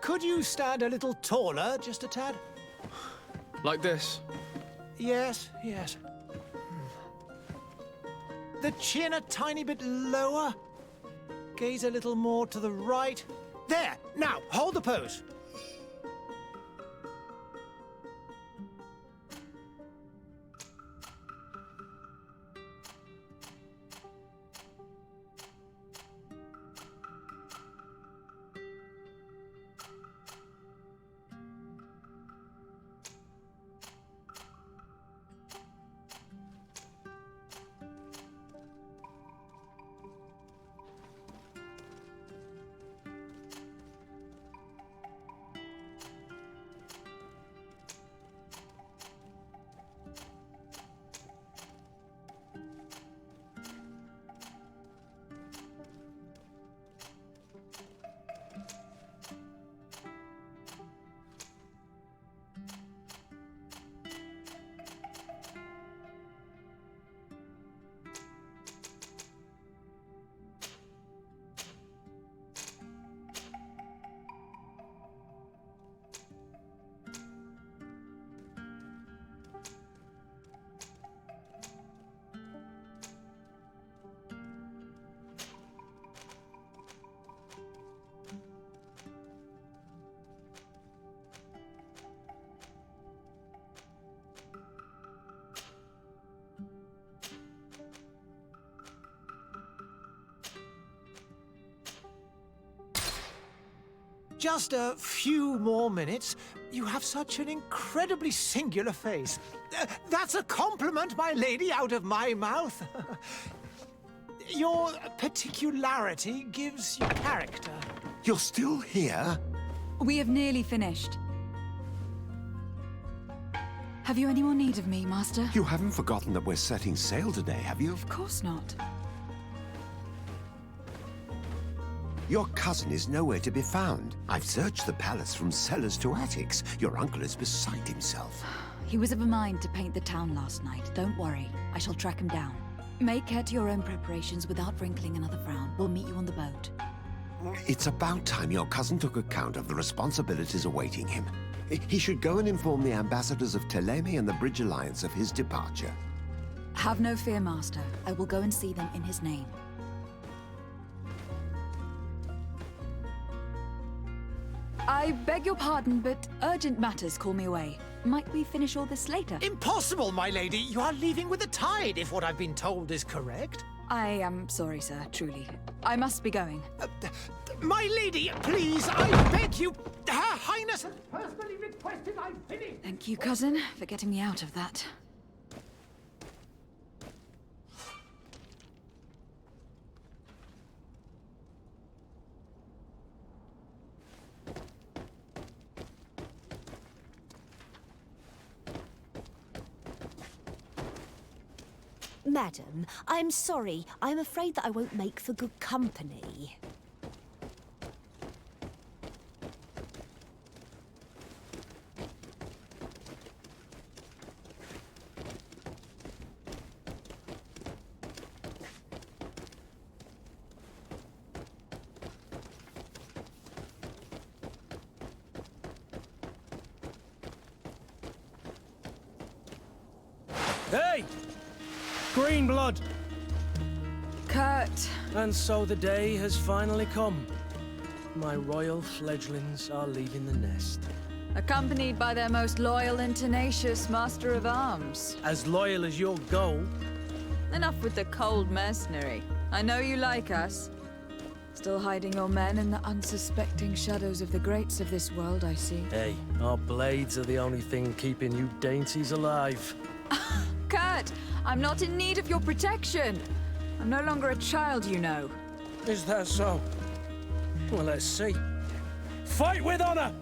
Could you stand a little taller, just a tad? Like this? Yes, yes. The chin a tiny bit lower. Gaze a little more to the right. There! Now, hold the pose. Just a few more minutes. You have such an incredibly singular face. That's a compliment, my lady, out of my mouth. Your particularity gives you character. You're still here? We have nearly finished. Have you any more need of me, Master? You haven't forgotten that we're setting sail today, have you? Of course not. Your cousin is nowhere to be found. I've searched the palace from cellars to attics. Your uncle is beside himself. He was of a mind to paint the town last night. Don't worry. I shall track him down. Make care to your own preparations without wrinkling another frown. We'll meet you on the boat. It's about time your cousin took account of the responsibilities awaiting him. He should go and inform the ambassadors of Teleme and the Bridge Alliance of his departure. Have no fear, Master. I will go and see them in his name. I beg your pardon, but urgent matters call me away. Might we finish all this later? Impossible, my lady. You are leaving with the tide, if what I've been told is correct. I am sorry, sir, truly. I must be going. My lady, please, I beg you. Her Highness has personally requested I finish. Thank you, cousin, for getting me out of that. Madam, I'm sorry. I'm afraid that I won't make for good company. Hey! Green blood! Kurt! And so the day has finally come. My royal fledglings are leaving the nest. Accompanied by their most loyal and tenacious Master of Arms. As loyal as your gold. Enough with the cold mercenary. I know you like us. Still hiding your men in the unsuspecting shadows of the greats of this world, I see. Hey, our blades are the only thing keeping you dainties alive. Kurt! I'm not in need of your protection! I'm no longer a child, you know. Is that so? Well, let's see. Fight with honor!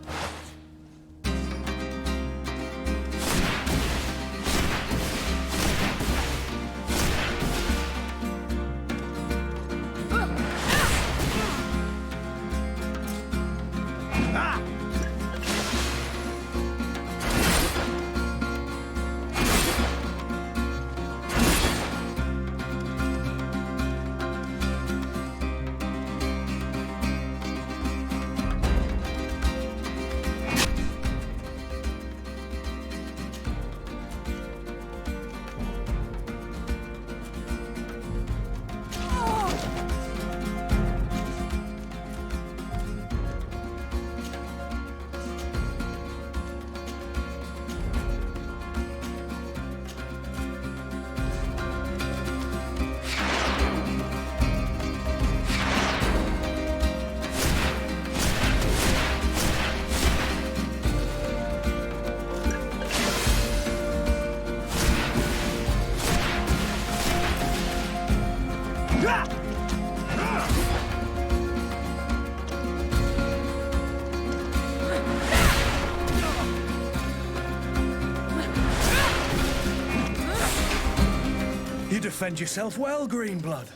defend yourself well, Greenblood.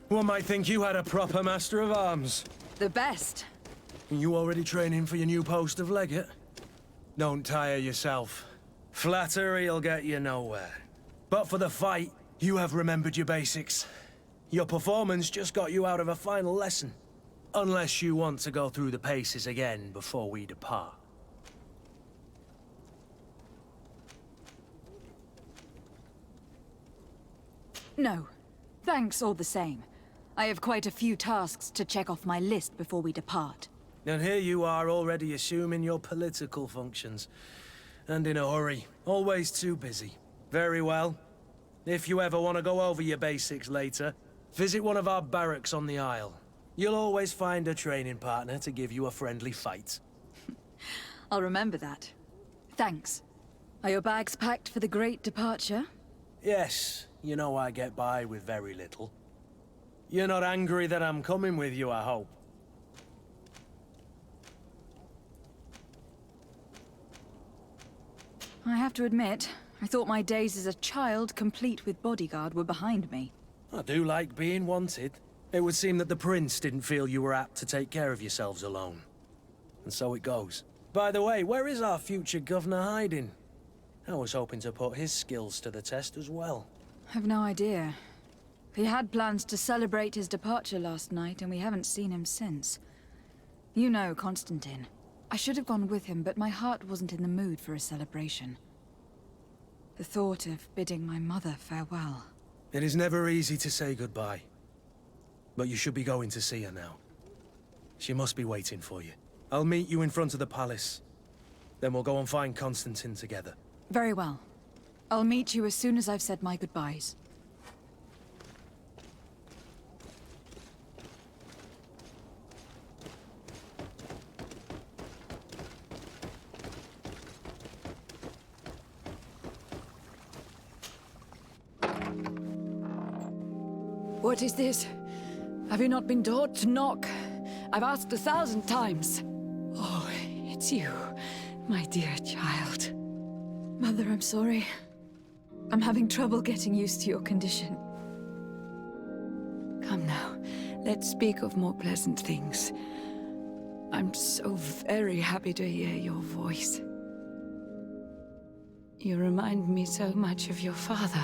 One might think you had a proper master of arms. The best. You already training for your new post of legate? Don't tire yourself. Flattery'll get you nowhere. But for the fight, you have remembered your basics. Your performance just got you out of a final lesson. Unless you want to go through the paces again before we depart. No. Thanks all the same. I have quite a few tasks to check off my list before we depart. And here you are already assuming your political functions. And in a hurry. Always too busy. Very well. If you ever want to go over your basics later, visit one of our barracks on the Isle. You'll always find a training partner to give you a friendly fight. I'll remember that. Thanks. Are your bags packed for the great departure? Yes, you know I get by with very little. You're not angry that I'm coming with you, I hope. I have to admit, I thought my days as a child, complete with bodyguard, were behind me. I do like being wanted. It would seem that the prince didn't feel you were apt to take care of yourselves alone. And so it goes. By the way, where is our future governor hiding? I was hoping to put his skills to the test as well. I've no idea. He had plans to celebrate his departure last night, and we haven't seen him since. You know Constantine. I should have gone with him, but my heart wasn't in the mood for a celebration. The thought of bidding my mother farewell. It is never easy to say goodbye. But you should be going to see her now. She must be waiting for you. I'll meet you in front of the palace. Then we'll go and find Constantine together. Very well. I'll meet you as soon as I've said my goodbyes. What is this? Have you not been taught to knock? I've asked 1,000 times. Oh, it's you, my dear child. Mother, I'm sorry. I'm having trouble getting used to your condition. Come now, let's speak of more pleasant things. I'm so very happy to hear your voice. You remind me so much of your father.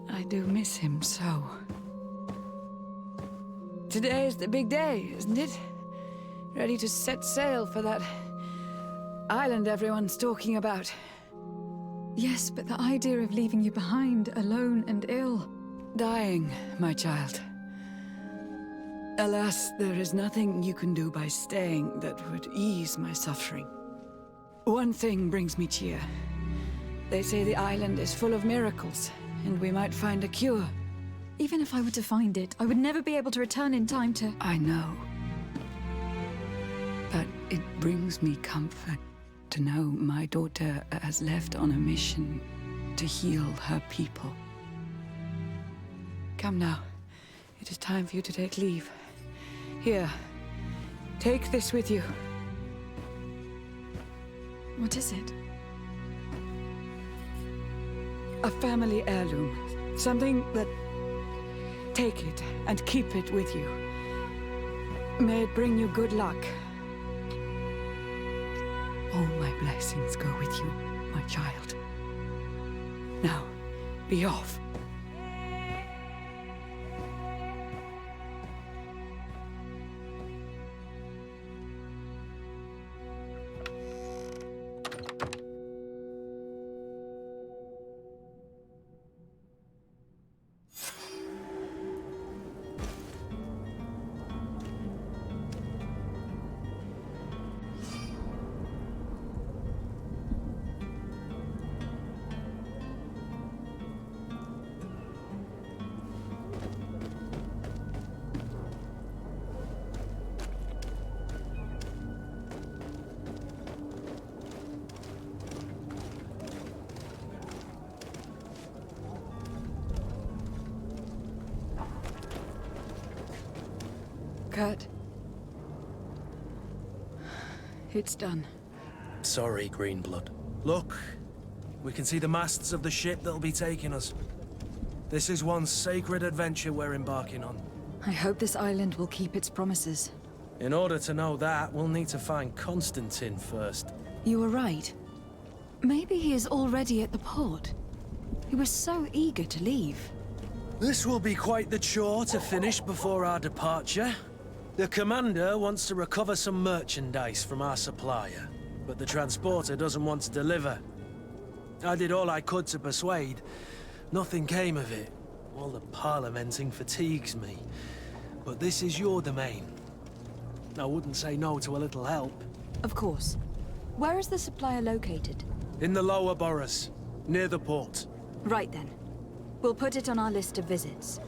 I do miss him so. Today is the big day, isn't it? Ready to set sail for that island everyone's talking about. Yes, but the idea of leaving you behind, alone and ill... Dying, my child. Alas, there is nothing you can do by staying that would ease my suffering. One thing brings me cheer. They say the island is full of miracles, and we might find a cure. Even if I were to find it, I would never be able to return in time to... I know. But it brings me comfort to know my daughter has left on a mission to heal her people. Come now. It is time for you to take leave. Here, take this with you. What is it? A family heirloom. Something that... Take it and keep it with you. May it bring you good luck. All my blessings go with you, my child. Now, be off. Kurt. It's done. Sorry, Greenblood. Look, we can see the masts of the ship that'll be taking us. This is one sacred adventure we're embarking on. I hope this island will keep its promises. In order to know that, we'll need to find Constantine first. You were right. Maybe he is already at the port. He was so eager to leave. This will be quite the chore to finish before our departure. The commander wants to recover some merchandise from our supplier, but the transporter doesn't want to deliver. I did all I could to persuade. Nothing came of it. All the parliamenting fatigues me. But this is your domain. I wouldn't say no to a little help. Of course. Where is the supplier located? In the lower boroughs, near the port. Right then. We'll put it on our list of visits.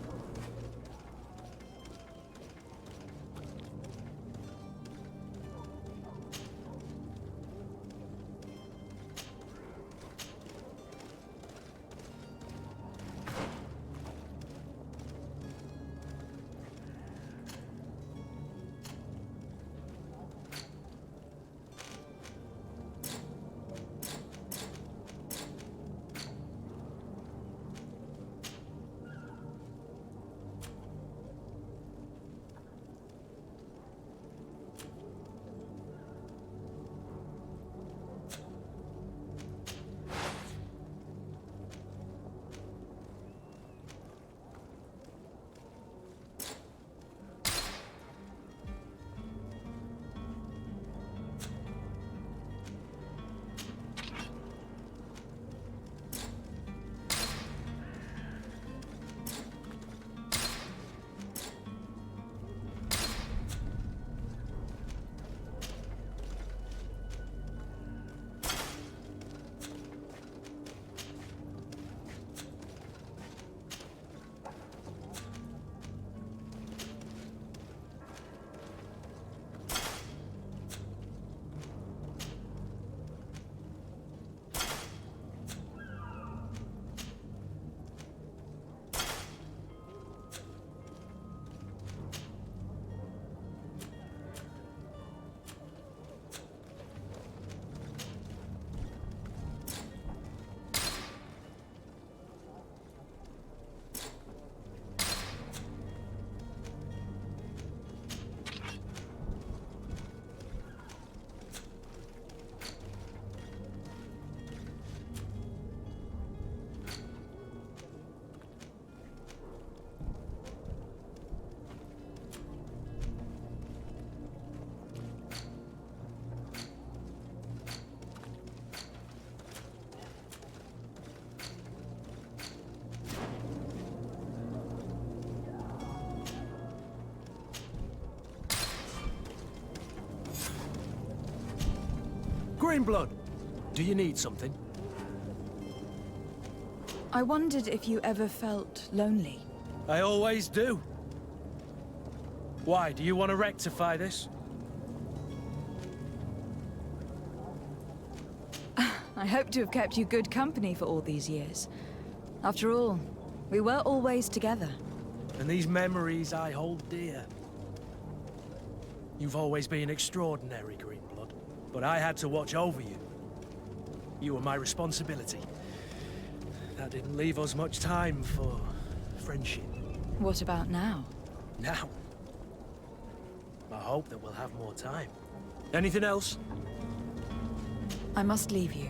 Greenblood, do you need something? I wondered if you ever felt lonely. I always do. Why, do you want to rectify this? I hope to have kept you good company for all these years. After all, we were always together. And these memories I hold dear. You've always been extraordinary, Greenblood, but I had to watch over you. You were my responsibility. That didn't leave us much time for friendship. What about now? Now, I hope that we'll have more time. Anything else? I must leave you.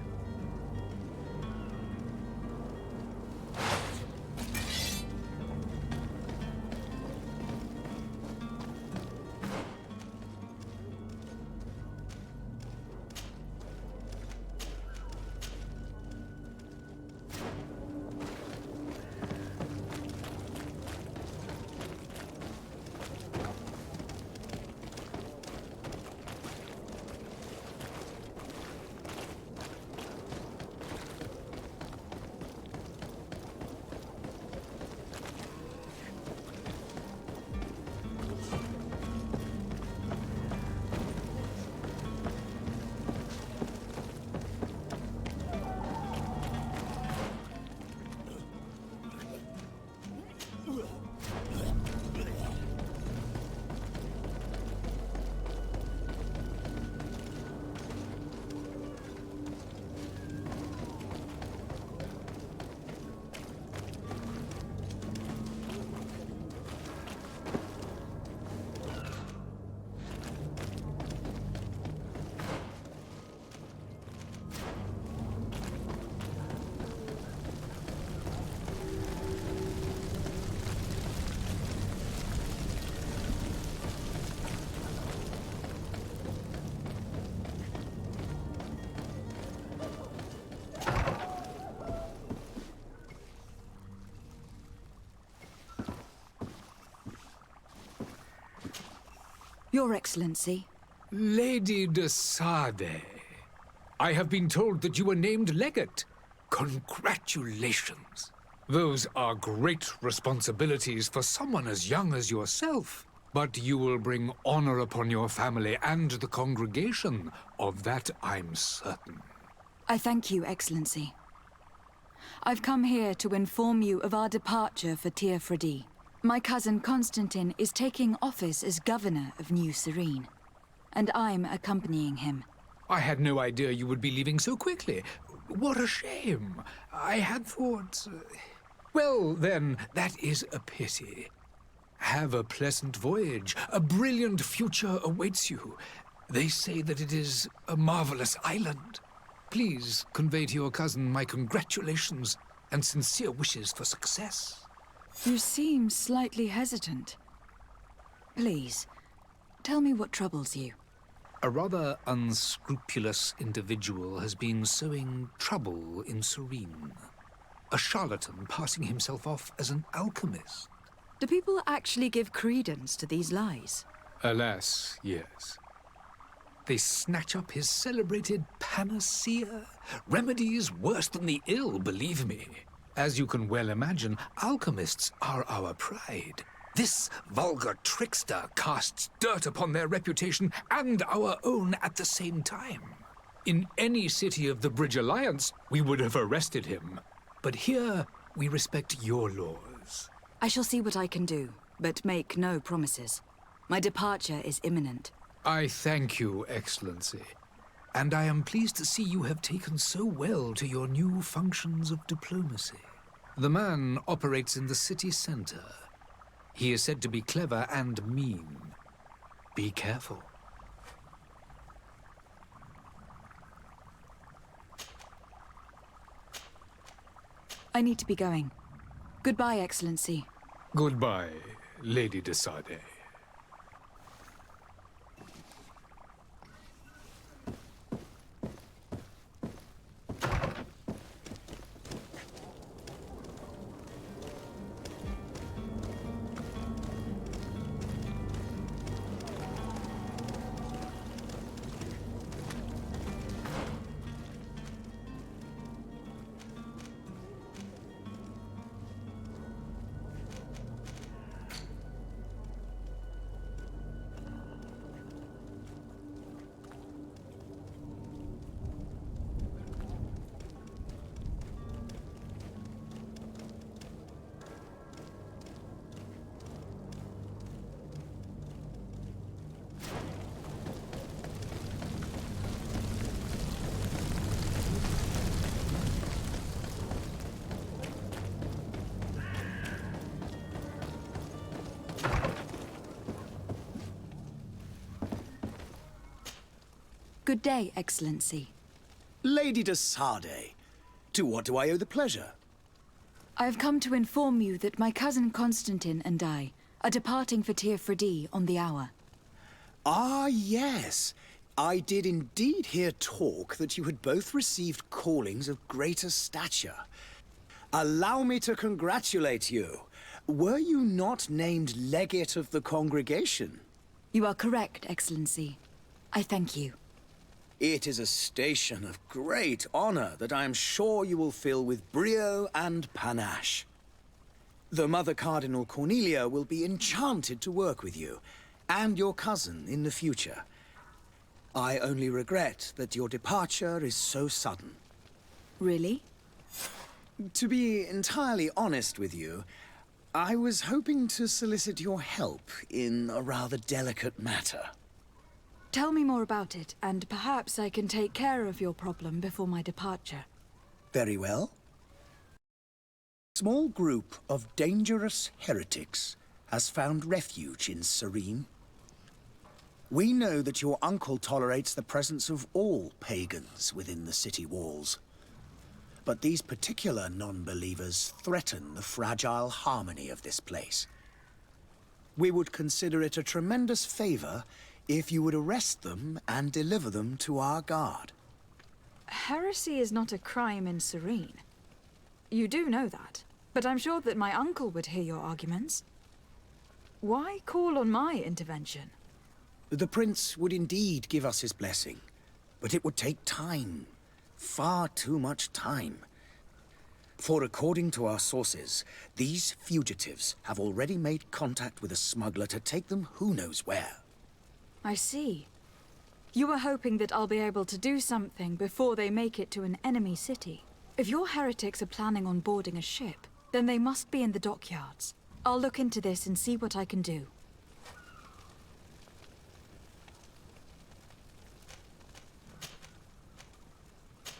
Your Excellency. Lady de Sade, I have been told that you were named legate. Congratulations. Those are great responsibilities for someone as young as yourself. But you will bring honor upon your family and the congregation. Of that, I'm certain. I thank you, Excellency. I've come here to inform you of our departure for Tir Freddy. My cousin Constantine is taking office as governor of New Serene, and I'm accompanying him. I had no idea you would be leaving so quickly. What a shame. I had thought... Well, then, that is a pity. Have a pleasant voyage. A brilliant future awaits you. They say that it is a marvelous island. Please convey to your cousin my congratulations and sincere wishes for success. You seem slightly hesitant. Please, tell me what troubles you. A rather unscrupulous individual has been sowing trouble in Serene. A charlatan passing himself off as an alchemist. Do people actually give credence to these lies? Alas, yes. They snatch up his celebrated panacea. Remedies worse than the ill, believe me. As you can well imagine, alchemists are our pride. This vulgar trickster casts dirt upon their reputation and our own at the same time. In any city of the Bridge Alliance, we would have arrested him. But here, we respect your laws. I shall see what I can do, but make no promises. My departure is imminent. I thank you, Excellency. And I am pleased to see you have taken so well to your new functions of diplomacy. The man operates in the city center. He is said to be clever and mean. Be careful. I need to be going. Goodbye, Excellency. Goodbye, Lady de Sade. Good day, Excellency. Lady de Sade, to what do I owe the pleasure? I have come to inform you that my cousin Constantine and I are departing for Tir Freddy on the hour. Ah, yes. I did indeed hear talk that you had both received callings of greater stature. Allow me to congratulate you. Were you not named legate of the congregation? You are correct, Excellency. I thank you. It is a station of great honor that I am sure you will fill with brio and panache. The Mother Cardinal Cornelia will be enchanted to work with you, and your cousin in the future. I only regret that your departure is so sudden. Really? To be entirely honest with you, I was hoping to solicit your help in a rather delicate matter. Tell me more about it, and perhaps I can take care of your problem before my departure. Very well. A small group of dangerous heretics has found refuge in Serene. We know that your uncle tolerates the presence of all pagans within the city walls. But these particular non-believers threaten the fragile harmony of this place. We would consider it a tremendous favor if you would arrest them and deliver them to our guard. Heresy is not a crime in Serene. You do know that, but I'm sure that my uncle would hear your arguments. Why call on my intervention? The prince would indeed give us his blessing, but it would take time. Far too much time. For according to our sources, these fugitives have already made contact with a smuggler to take them who knows where. I see. You were hoping that I'll be able to do something before they make it to an enemy city. If your heretics are planning on boarding a ship, then they must be in the dockyards. I'll look into this and see what I can do.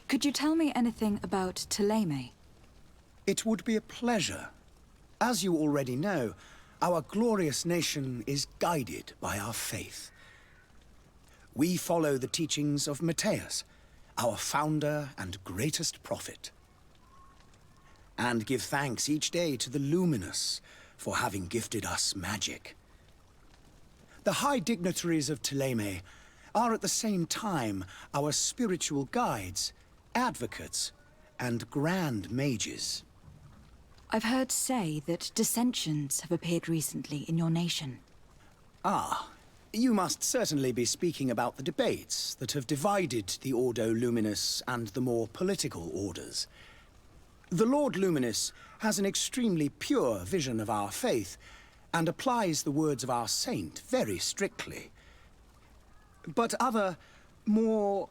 Could you tell me anything about Thélème? It would be a pleasure. As you already know, our glorious nation is guided by our faith. We follow the teachings of Matthias, our founder and greatest prophet, and give thanks each day to the Luminous for having gifted us magic. The high dignitaries of Thélème are at the same time our spiritual guides, advocates, and grand mages. I've heard say that dissensions have appeared recently in your nation. Ah, you must certainly be speaking about the debates that have divided the Ordo Luminous and the more political orders. The Lord Luminous has an extremely pure vision of our faith and applies the words of our saint very strictly. But other, more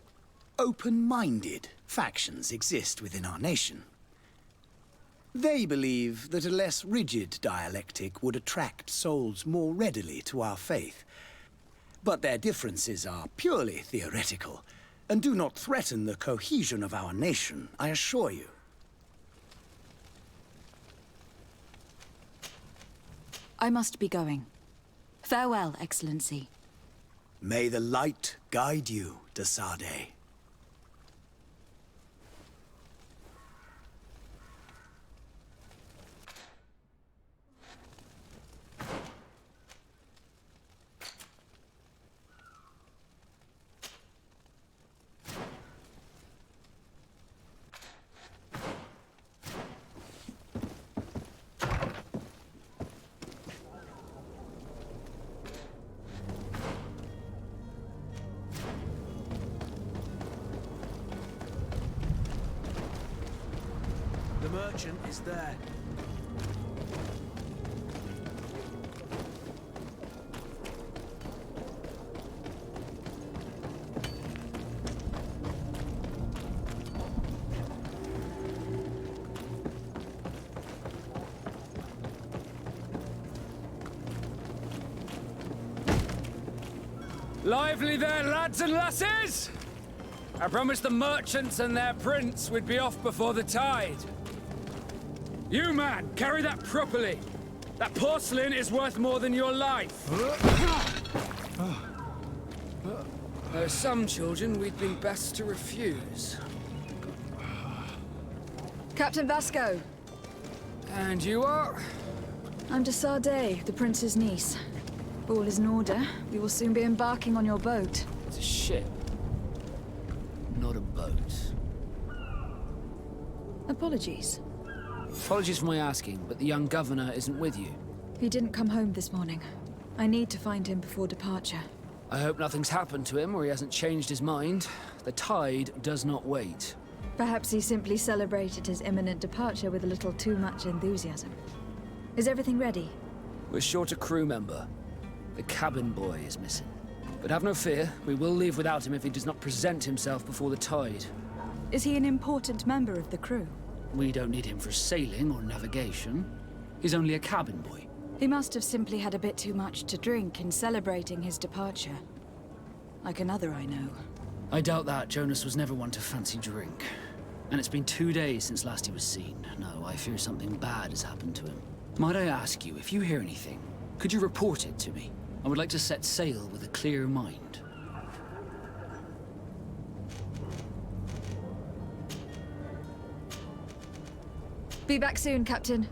open-minded factions exist within our nation. They believe that a less rigid dialectic would attract souls more readily to our faith. But their differences are purely theoretical and do not threaten the cohesion of our nation, I assure you. I must be going. Farewell, Excellency. May the light guide you, de Sade. The merchant is there. Lively there, lads and lasses! I promised the merchants and their prince we'd be off before the tide. You, man, carry that properly. That porcelain is worth more than your life. There are some children we'd been best to refuse. Captain Vasco. And you are? I'm de Sade, the prince's niece. All is in order. We will soon be embarking on your boat. It's a ship, not a boat. Apologies. Apologies for my asking, but the young governor isn't with you. He didn't come home this morning. I need to find him before departure. I hope nothing's happened to him or he hasn't changed his mind. The tide does not wait. Perhaps he simply celebrated his imminent departure with a little too much enthusiasm. Is everything ready? We're short a crew member. The cabin boy is missing. But have no fear, we will leave without him if he does not present himself before the tide. Is he an important member of the crew? We don't need him for sailing or navigation. He's only a cabin boy. He must have simply had a bit too much to drink in celebrating his departure. Like another I know. I doubt that. Jonas was never one to fancy drink. And it's been 2 days since last he was seen. No, I fear something bad has happened to him. Might I ask you, if you hear anything, could you report it to me? I would like to set sail with a clear mind. Be back soon, Captain.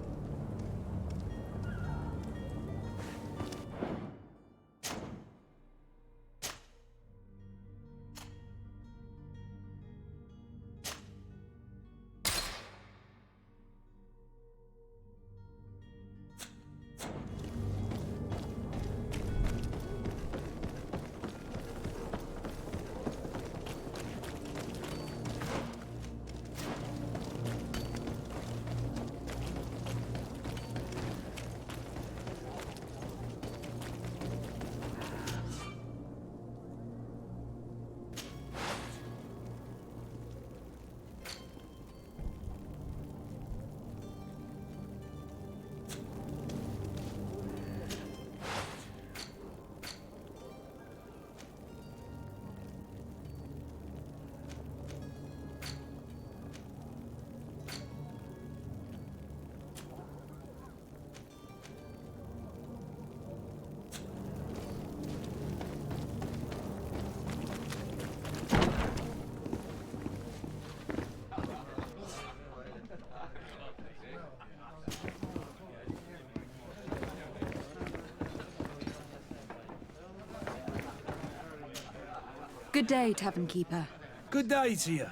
Good day, Tavern Keeper. Good day to you.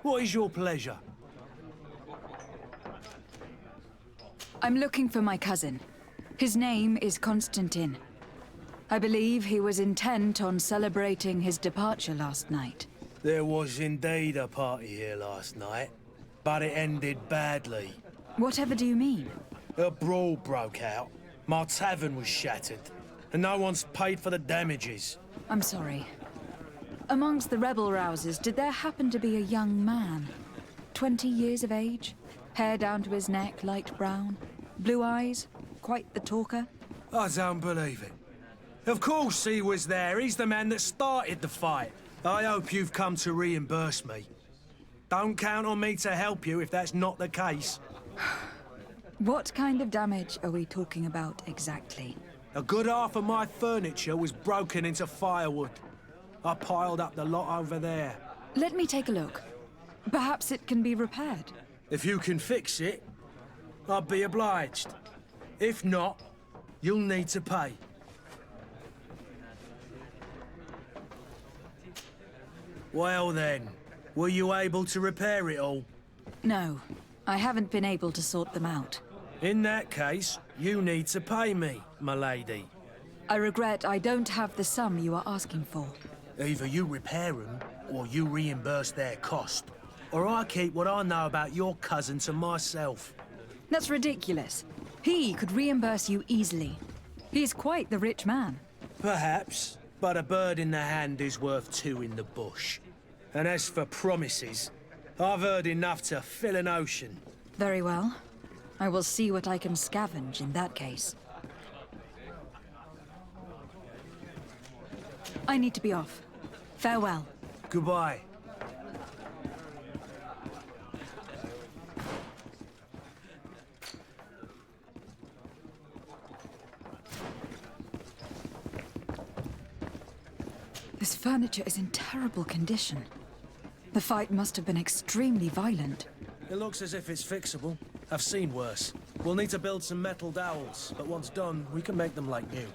What is your pleasure? I'm looking for my cousin. His name is Constantine. I believe he was intent on celebrating his departure last night. There was indeed a party here last night, but it ended badly. Whatever do you mean? A brawl broke out. My tavern was shattered, and no one's paid for the damages. I'm sorry. Amongst the rebel rousers, did there happen to be a young man? 20 years of age? Hair down to his neck, light brown? Blue eyes? Quite the talker? I don't believe it. Of course he was there. He's the man that started the fight. I hope you've come to reimburse me. Don't count on me to help you if that's not the case. What kind of damage are we talking about exactly? A good half of my furniture was broken into firewood. I piled up the lot over there. Let me take a look. Perhaps it can be repaired. If you can fix it, I'd be obliged. If not, you'll need to pay. Well then, were you able to repair it all? No, I haven't been able to sort them out. In that case, you need to pay me, my lady. I regret I don't have the sum you are asking for. Either you repair them, or you reimburse their cost. Or I keep what I know about your cousin to myself. That's ridiculous. He could reimburse you easily. He's quite the rich man. Perhaps, but a bird in the hand is worth two in the bush. And as for promises, I've heard enough to fill an ocean. Very well. I will see what I can scavenge in that case. I need to be off. Farewell. Goodbye. This furniture is in terrible condition. The fight must have been extremely violent. It looks as if it's fixable. I've seen worse. We'll need to build some metal dowels, but once done, we can make them like new.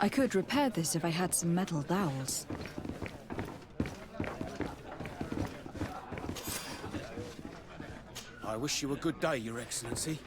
I could repair this if I had some metal dowels. I wish you a good day, Your Excellency.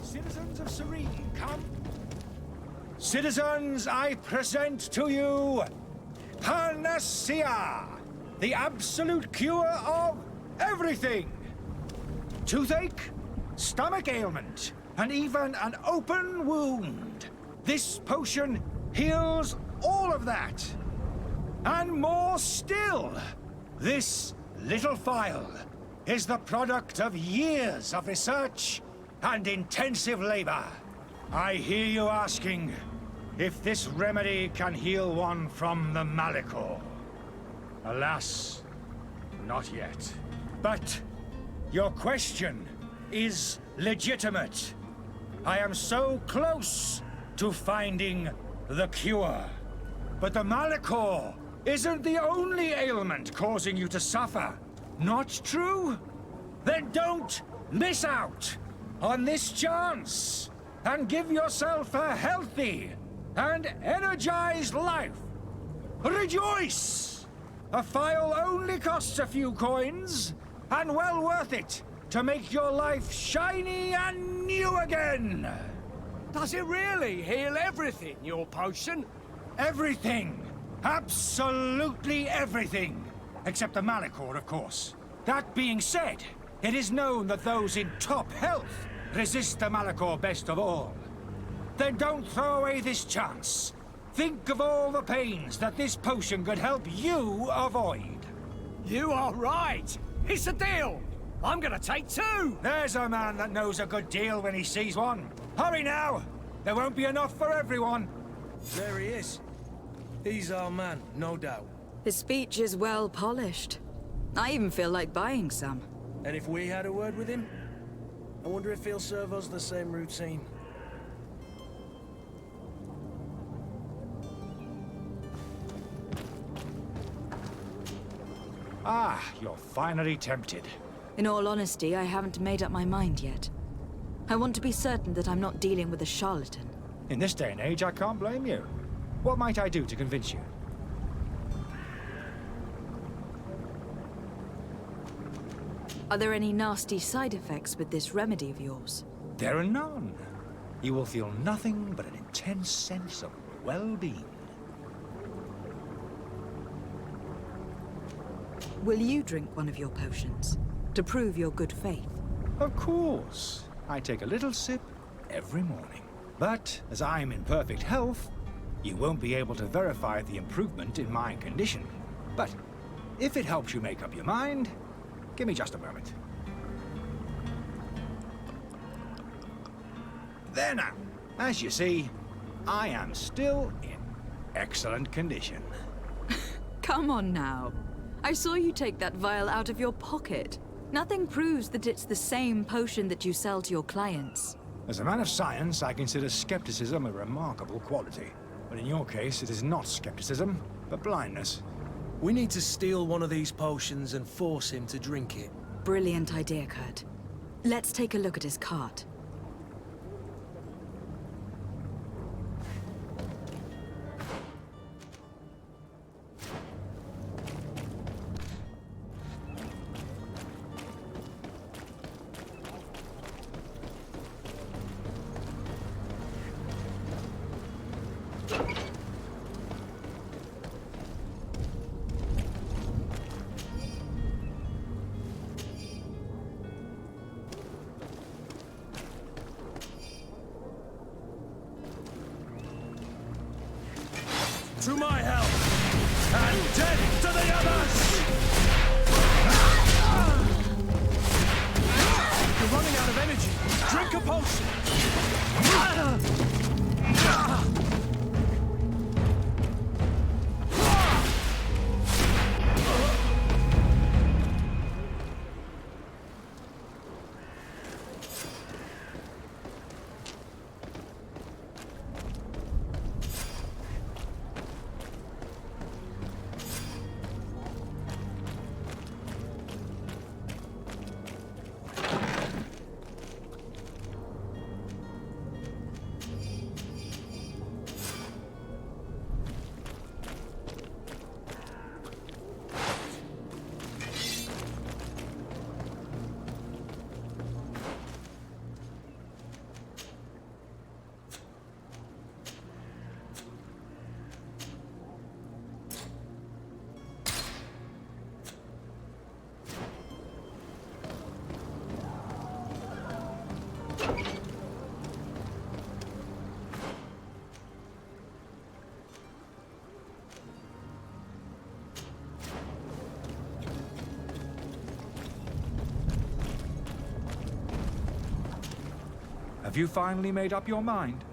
Citizens of Serene, come. Citizens, I present to you Panacea, the absolute cure of everything. Toothache, stomach ailment, and even an open wound. This potion heals all of that. And more still, this little phial is the product of years of research and intensive labor. I hear you asking if this remedy can heal one from the Malachor. Alas, not yet. But your question is legitimate. I am so close to finding the cure. But the Malachor isn't the only ailment causing you to suffer. Not true? Then don't miss out on this chance and give yourself a healthy and energized life. Rejoice! A phial only costs a few coins, and well worth it to make your life shiny and new again. Does it really heal everything, your potion? Everything. Absolutely everything. Except the Malachor, of course. That being said, it is known that those in top health resist the Malachor best of all. Then don't throw away this chance. Think of all the pains that this potion could help you avoid. You are right. It's a deal. I'm gonna take 2. There's a man that knows a good deal when he sees one. Hurry now. There won't be enough for everyone. There he is. He's our man, no doubt. His speech is well polished. I even feel like buying some. And if we had a word with him, I wonder if he'll serve us the same routine. Ah, you're finally tempted. In all honesty, I haven't made up my mind yet. I want to be certain that I'm not dealing with a charlatan. In this day and age, I can't blame you. What might I do to convince you? Are there any nasty side effects with this remedy of yours? There are none. You will feel nothing but an intense sense of well-being. Will you drink one of your potions to prove your good faith? Of course. I take a little sip every morning. But as I'm in perfect health, you won't be able to verify the improvement in my condition. But if it helps you make up your mind, give me just a moment. There now. As you see, I am still in excellent condition. Come on now. I saw you take that vial out of your pocket. Nothing proves that it's the same potion that you sell to your clients. As a man of science, I consider skepticism a remarkable quality. But in your case, it is not skepticism, but blindness. We need to steal one of these potions and force him to drink it. Brilliant idea, Kurt. Let's take a look at his cart. To my help! And death to the others! You're running out of energy. Drink a potion! Have you finally made up your mind?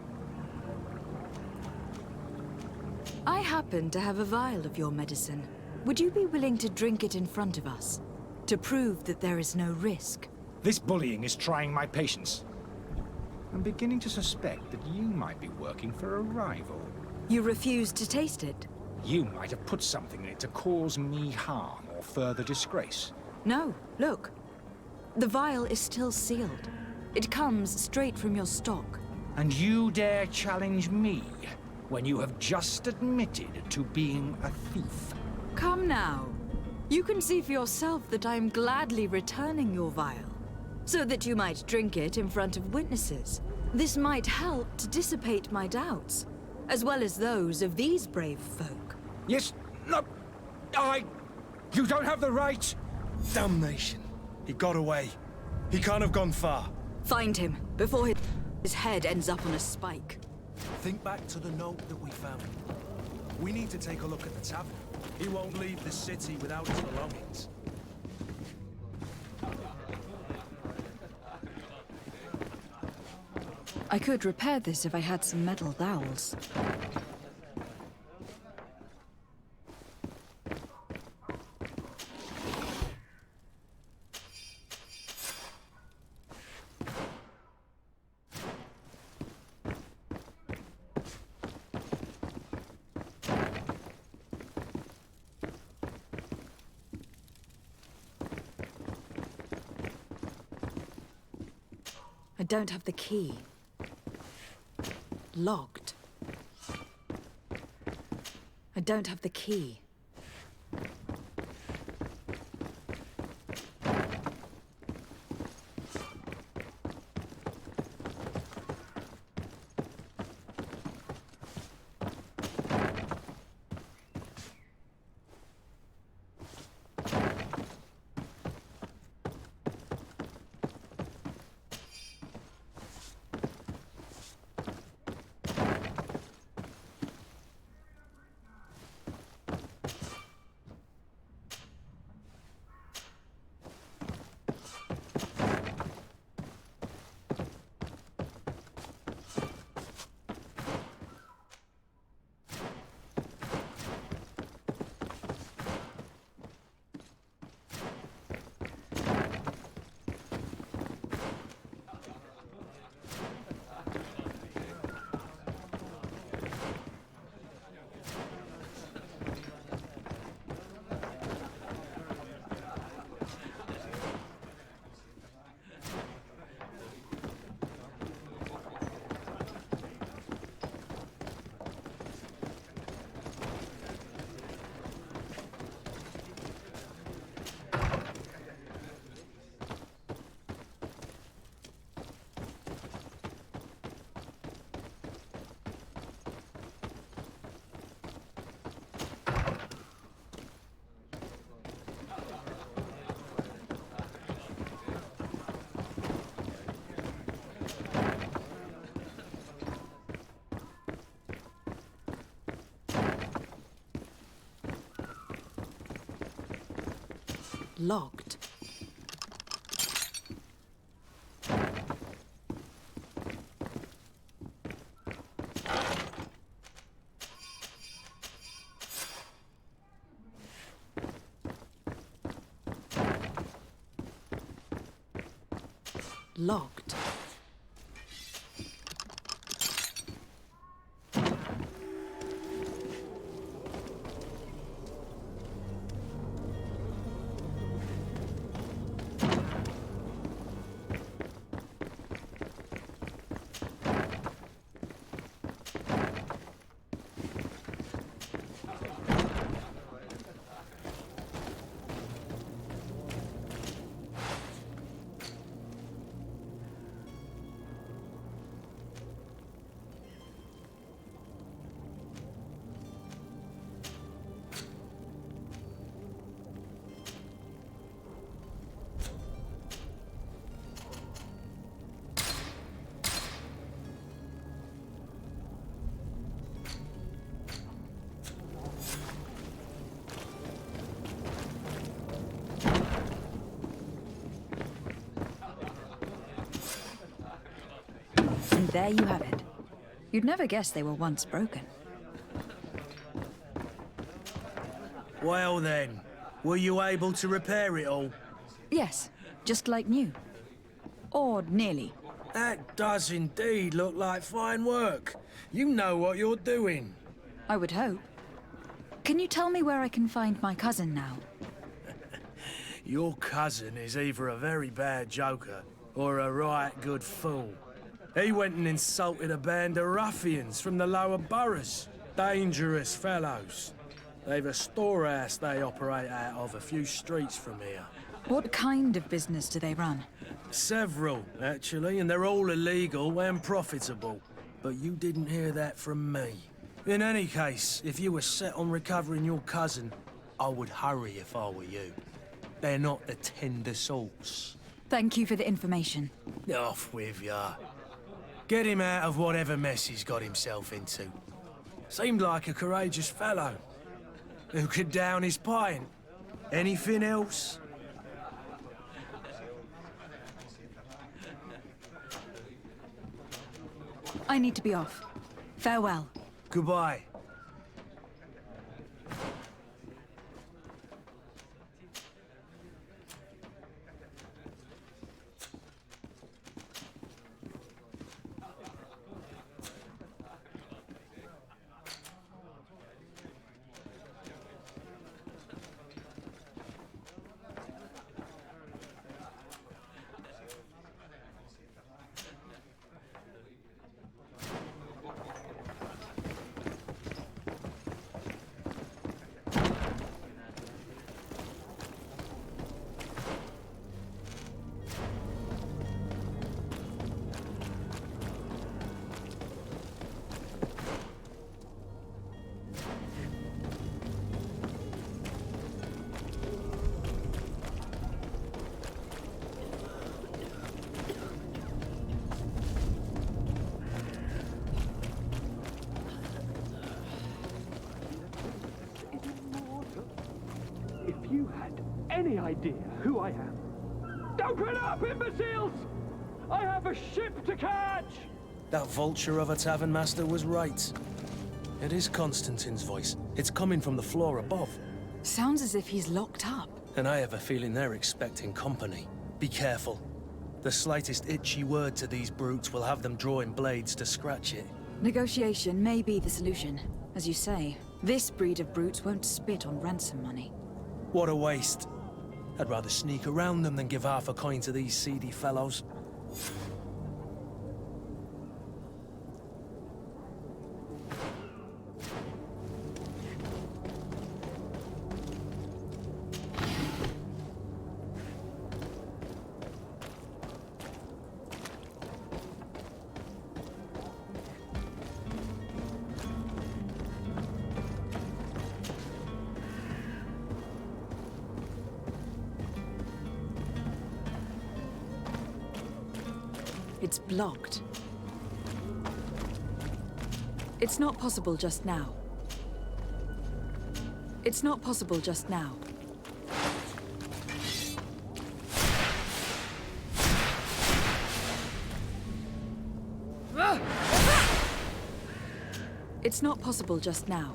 I happen to have a vial of your medicine. Would you be willing to drink it in front of us? To prove that there is no risk? This bullying is trying my patience. I'm beginning to suspect that you might be working for a rival. You refuse to taste it? You might have put something in it to cause me harm or further disgrace. No, look. The vial is still sealed. It comes straight from your stock. And you dare challenge me when you have just admitted to being a thief? Come now. You can see for yourself that I am gladly returning your vial, so that you might drink it in front of witnesses. This might help to dissipate my doubts, as well as those of these brave folk. Yes, no, you don't have the right. Damnation. He got away. He can't have gone far. Find him, before his head ends up on a spike. Think back to the note that we found. We need to take a look at the tavern. He won't leave the city without his belongings. I could repair this if I had some metal dowels. I don't have the key. Locked. I don't have the key. Locked. Locked. there you have it. You'd never guess they were once broken. Well then, were you able to repair it all? Yes, just like new. Or nearly. That does indeed look like fine work. You know what you're doing. I would hope. Can you tell me where I can find my cousin now? Your cousin is either a very bad joker or a right good fool. He went and insulted a band of ruffians from the lower boroughs. Dangerous fellows. They've a storehouse they operate out of a few streets from here. What kind of business do they run? Several, actually, and they're all illegal and profitable. But you didn't hear that from me. In any case, if you were set on recovering your cousin, I would hurry if I were you. They're not the tender sorts. Thank you for the information. Off with ya. Get him out of whatever mess he's got himself into. Seemed like a courageous fellow. Who could down his pint? Anything else? I need to be off. Farewell. Goodbye. If you had any idea who I am... Open up, imbeciles! I have a ship to catch! That vulture of a tavern master was right. It is Constantine's voice. It's coming from the floor above. Sounds as if he's locked up. And I have a feeling they're expecting company. Be careful. The slightest itchy word to these brutes will have them drawing blades to scratch it. Negotiation may be the solution. As you say, this breed of brutes won't spit on ransom money. What a waste. I'd rather sneak around them than give half a coin to these seedy fellows. It's blocked. It's not possible just now. It's not possible just now. It's not possible just now.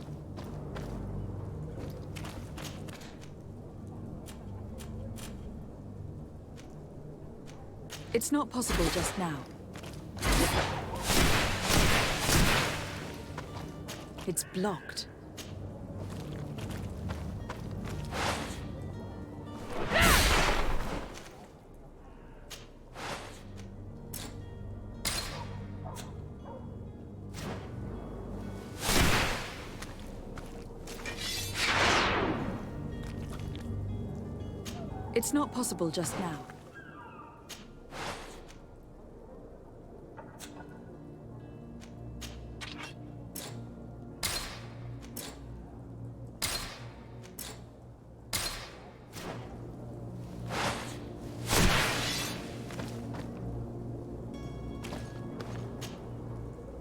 It's not possible just now. It's blocked. It's not possible just now.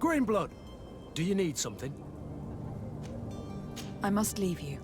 Greenblood, do you need something? I must leave you.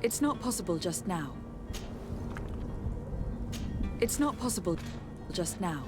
It's not possible just now. It's not possible just now.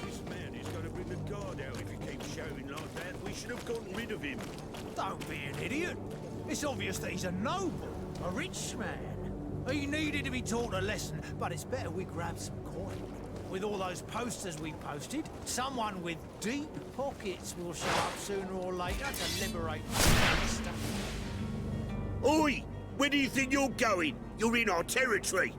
This man is going to bring the guard out if he keeps shouting like that. We should have gotten rid of him. Don't be an idiot. It's obvious that he's a noble, a rich man. He needed to be taught a lesson, but it's better we grab some coin. With all those posters we posted, someone with deep pockets will show up sooner or later to liberate the Oi! Where do you think you're going? You're in our territory.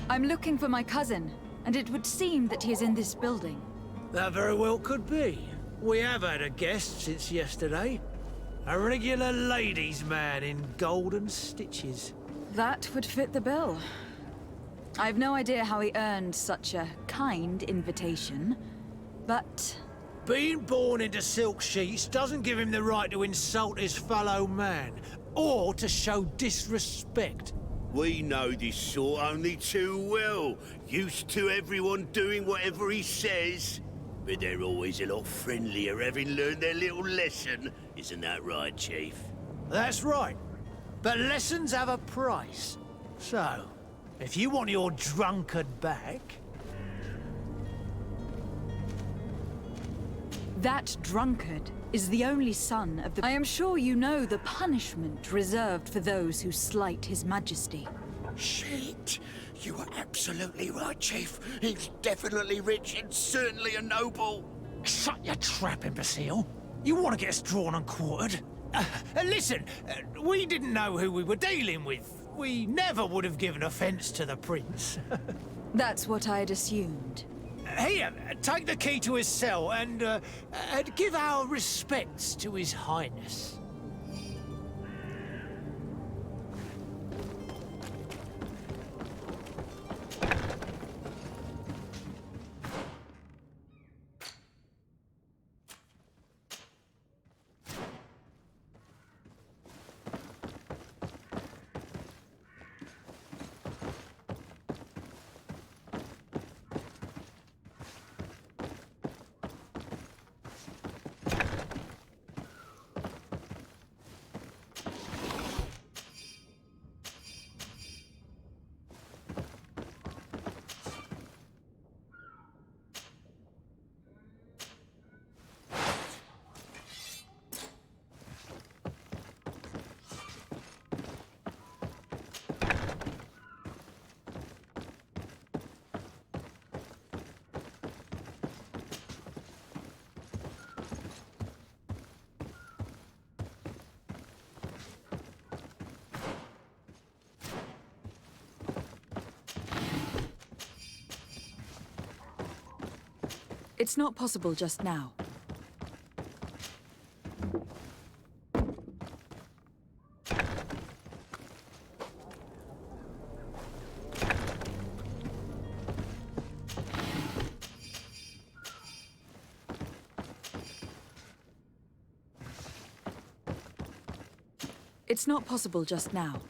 I'm looking for my cousin, and it would seem that he is in this building. That very well could be. We have had a guest since yesterday. A regular ladies' man in golden stitches. That would fit the bill. I've no idea how he earned such a kind invitation, but... Being born into silk sheets doesn't give him the right to insult his fellow man, or to show disrespect. We know this sort only too well. Used to everyone doing whatever he says. But they're always a lot friendlier having learned their little lesson. Isn't that right, Chief? That's right. But lessons have a price. So, if you want your drunkard back... That drunkard is the only son of the... I am sure you know the punishment reserved for those who slight his majesty. Shit! You are absolutely right, Chief. He's definitely rich and certainly a noble. Shut your trap, imbecile. You want to get us drawn and quartered? Listen, we didn't know who we were dealing with. We never would have given offense to the prince. That's what I'd assumed. Here, take the key to his cell and give our respects to his highness. It's not possible just now. It's not possible just now.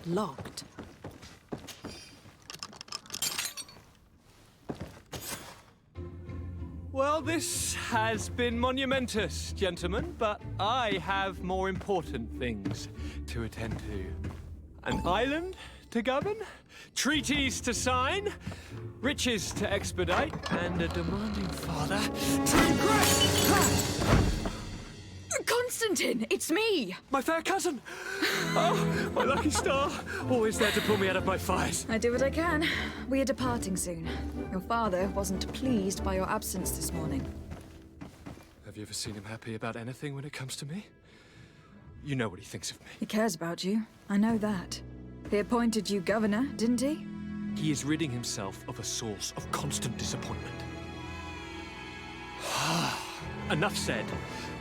Locked. Well, this has been monumentous, gentlemen, but I have more important things to attend to. An island to govern, treaties to sign, riches to expedite, and a demanding father to impress! Constantine, it's me! My fair cousin! Oh, my lucky star! Always there to pull me out of my fires. I do what I can. We are departing soon. Your father wasn't pleased by your absence this morning. Have you ever seen him happy about anything when it comes to me? You know what he thinks of me. He cares about you. I know that. He appointed you governor, didn't he? He is ridding himself of a source of constant disappointment. Enough said.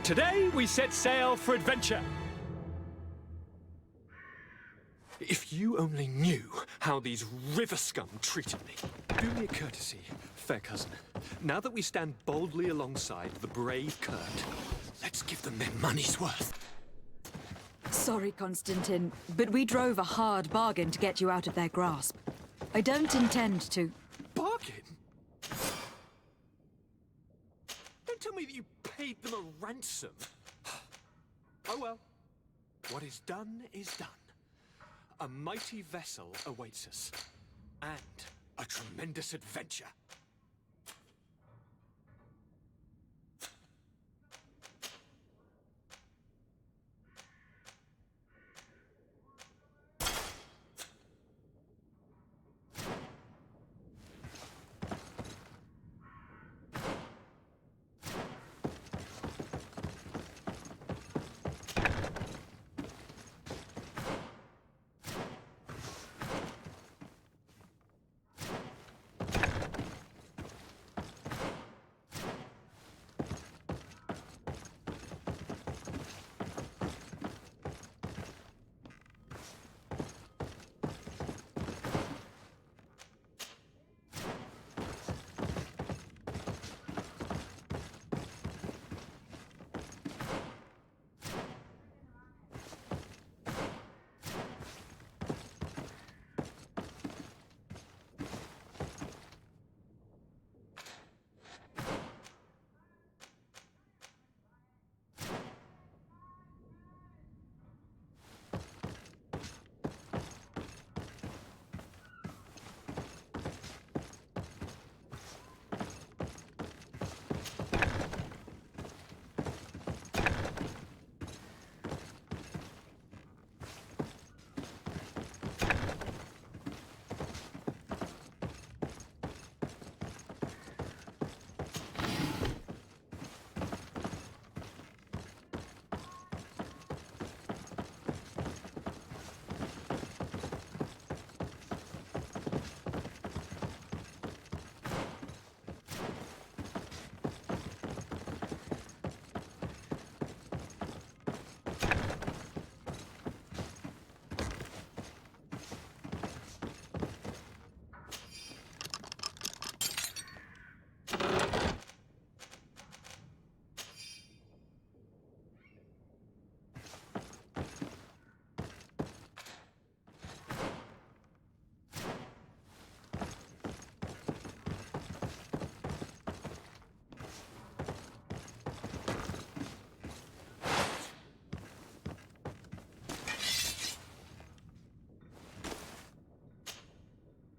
Today we set sail for adventure. If you only knew how these river scum treated me. Do me a courtesy, fair cousin. Now that we stand boldly alongside the brave Kurt, let's give them their money's worth. Sorry, Constantine, but we drove a hard bargain to get you out of their grasp. I don't intend to... Bargain? Don't tell me that you paid them a ransom. Oh well. What is done is done. A mighty vessel awaits us. And a tremendous adventure.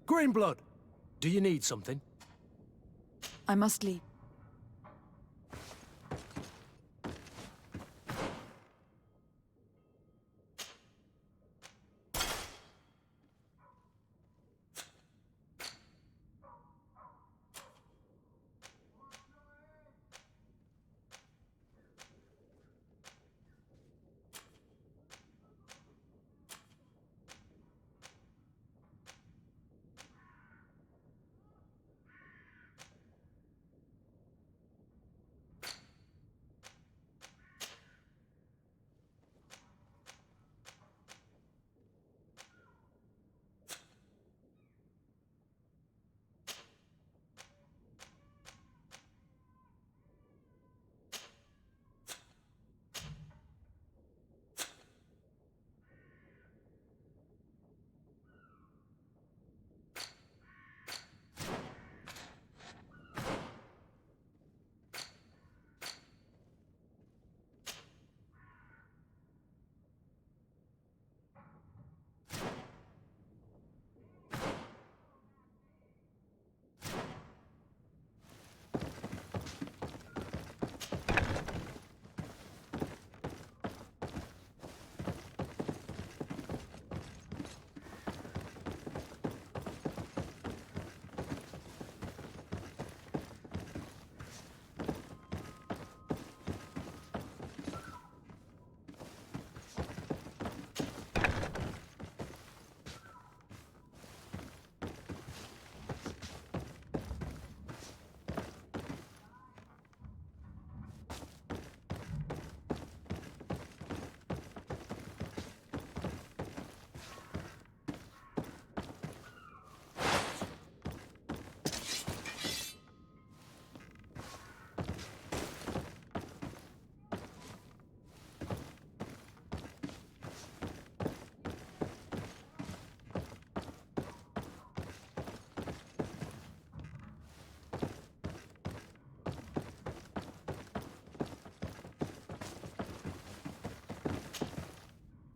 Greenblood, do you need something? I must leave.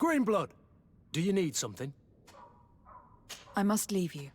Greenblood, do you need something? I must leave you.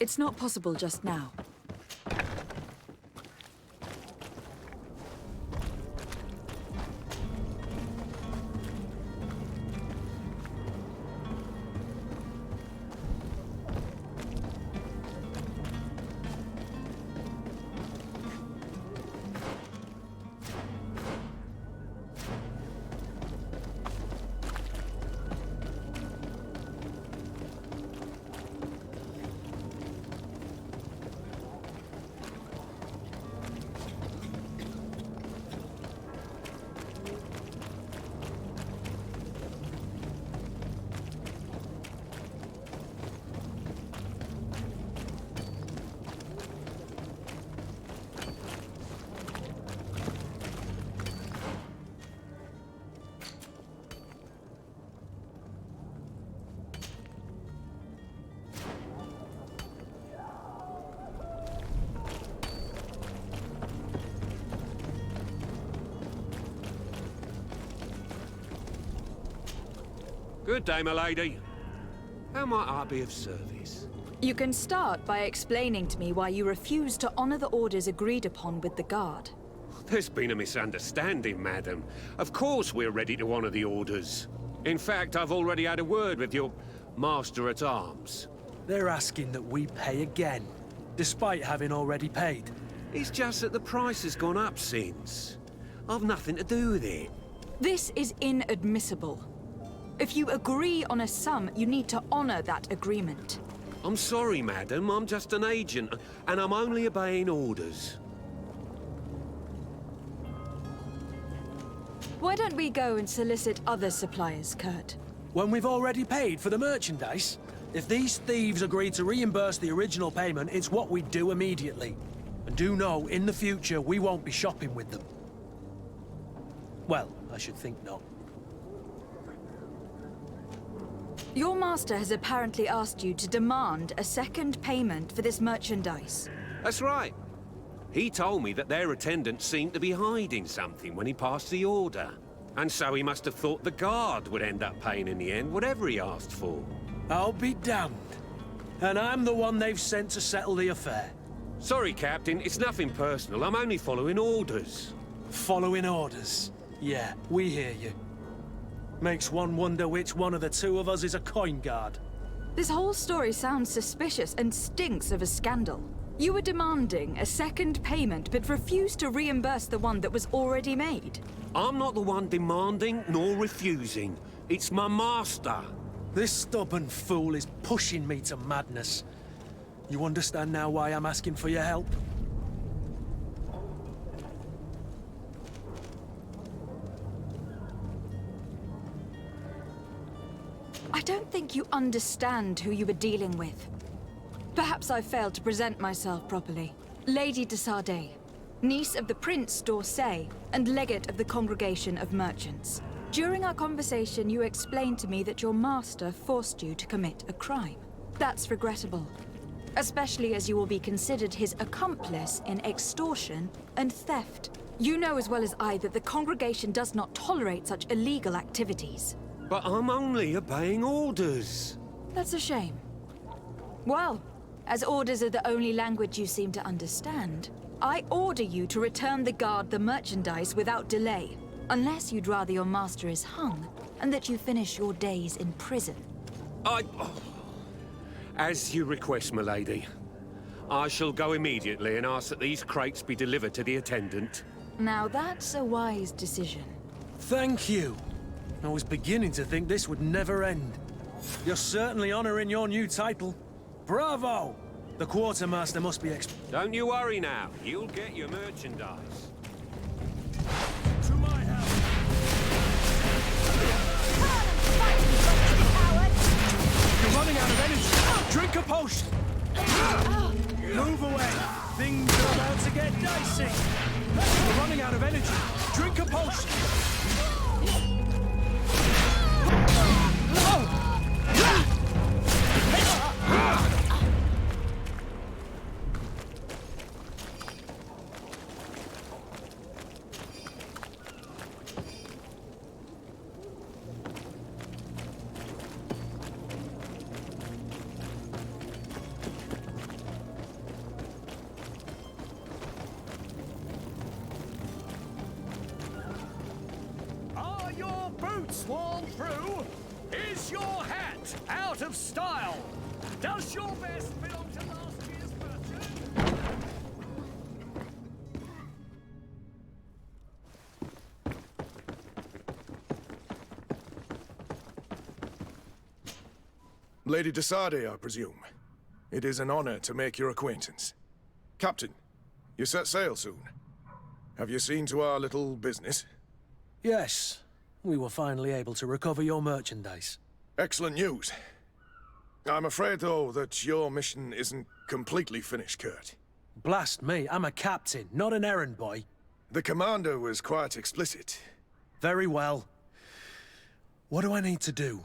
It's not possible just now. Good day, my lady. How might I be of service? You can start by explaining to me why you refuse to honor the orders agreed upon with the guard. There's been a misunderstanding, madam. Of course we're ready to honor the orders. In fact, I've already had a word with your master-at-arms. They're asking that we pay again, despite having already paid. It's just that the price has gone up since. I've nothing to do with it. This is inadmissible. If you agree on a sum, you need to honor that agreement. I'm sorry, madam. I'm just an agent, and I'm only obeying orders. Why don't we go and solicit other suppliers, Kurt? When we've already paid for the merchandise? If these thieves agree to reimburse the original payment, it's what we do immediately. And do know, in the future, we won't be shopping with them. Well, I should think not. Your master has apparently asked you to demand a second payment for this merchandise. That's right. He told me that their attendant seemed to be hiding something when he passed the order. And so he must have thought the guard would end up paying in the end, whatever he asked for. I'll be damned. And I'm the one they've sent to settle the affair. Sorry, Captain. It's nothing personal. I'm only following orders. Following orders? Yeah, we hear you. Makes one wonder which one of the two of us is a coin guard. This whole story sounds suspicious and stinks of a scandal. You were demanding a second payment, but refused to reimburse the one that was already made. I'm not the one demanding nor refusing. It's my master. This stubborn fool is pushing me to madness. You understand now why I'm asking for your help? I don't think you understand who you were dealing with. Perhaps I failed to present myself properly. Lady de Sardet, niece of the Prince d'Orsay and legate of the Congregation of Merchants. During our conversation, you explained to me that your master forced you to commit a crime. That's regrettable, especially as you will be considered his accomplice in extortion and theft. You know as well as I that the Congregation does not tolerate such illegal activities. But I'm only obeying orders. That's a shame. Well, as orders are the only language you seem to understand, I order you to return the guard the merchandise without delay, unless you'd rather your master is hung, and that you finish your days in prison. As you request, my lady. I shall go immediately and ask that these crates be delivered to the attendant. Now that's a wise decision. Thank you. I was beginning to think this would never end. You're certainly honoring your new title. Bravo! The quartermaster must be Don't you worry now. You'll get your merchandise. To my house! You're running out of energy! Drink a potion! Move away! Things are about to get dicey! You're running out of energy! Drink a potion! Are your boots worn through? Is your hat out of style? Does your vest belong to last year's purchase? Lady de Sardet, I presume. It is an honor to make your acquaintance. Captain, you set sail soon. Have you seen to our little business? Yes. We were finally able to recover your merchandise. Excellent news. I'm afraid, though, that your mission isn't completely finished, Kurt. Blast me, I'm a captain, not an errand boy. The commander was quite explicit. Very well. What do I need to do?